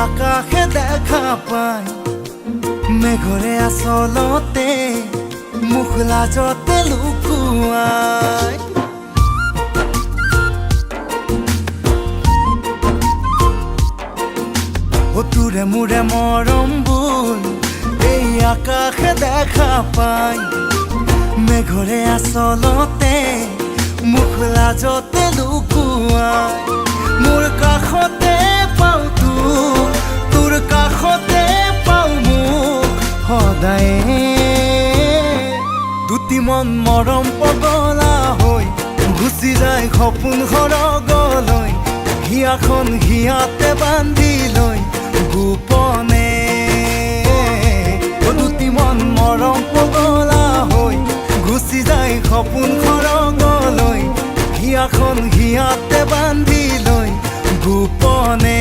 আকাশে দেখা পায় মেঘৰে আচলতে মুখ লাজতে লুকুৱাই তোৰে মোৰে মৰমবোৰ এই আকাশে দেখা পায় মেঘৰে আচলতে মুখ লাজতে লুকুৱাই মোৰ কাষতে পাওঁ তোৰ কাষতে পাওঁ মোক সদায়ে দুটি মন মৰম পগলা হৈ গুচি যায় সপোন সৰগলৈ হিয়াখন হিয়াতে বান্ধি লৈ গোপনে দুটি মন মৰম পগলা হৈ গুচি যায় সপোন সৰগলৈ হিয়াখন হিয়াতে বান্ধি লৈ গোপনে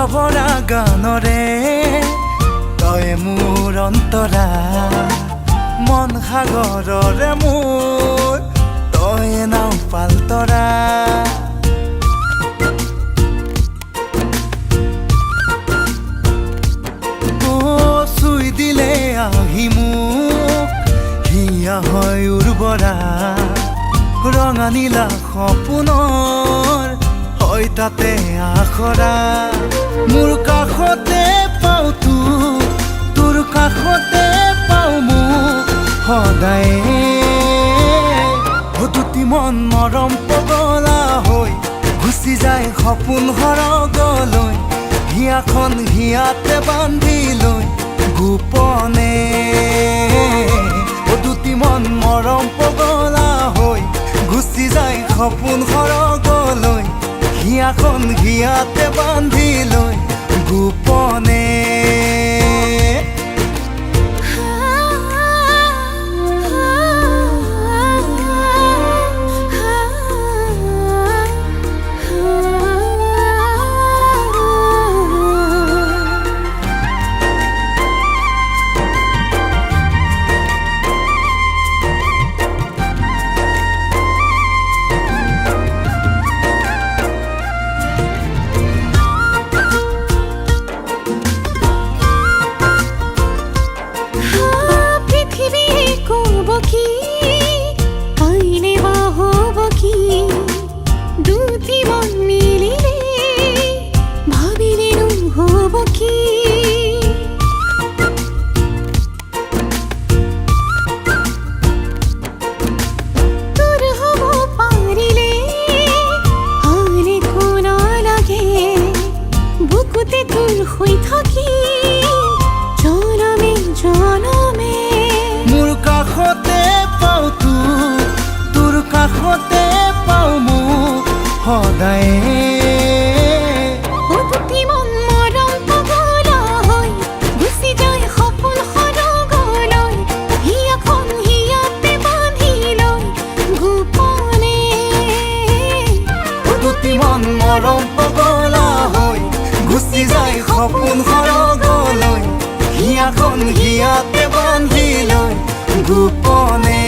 ভৰা গানৰে তই মোৰ অন্তৰা মন সাগৰৰে মোৰ তই নাও পালতৰা চুই দিলে আহি মোক হিয়া হয় উৰ্বৰা ৰঙা নীলা সপোনৰ হয় তাতে আখৰা মোৰ কাষতে পাওঁ তোৰ কাষতে পাওঁ মোক সদায়ে দুটি মন মৰম পগলা হৈ গুচি যায় সপোন সৰগলৈ হিয়াখন হিয়াতে বান্ধি লৈ গোপনে দুটি মন মৰম পগলা হৈ গুচি যায় সপোন সৰগলৈ হিয়াখন হিয়াতে বান্ধি লৈ গোপনে মোৰ কাষতে পাওঁ তোৰ কাষতে পাওঁ মোক সদায়ে দুটি মন মৰম পগলা হৈ গুচি যায় সপোন সৰগলৈ হিয়াখন হিয়াতে বান্ধি লৈ গোপনে দুটি মন মৰম পগলা হৈ গুচি যায় সপোন সৰগলৈ হিয়াখন হিয়াতে বান্ধি লৈ গোপনে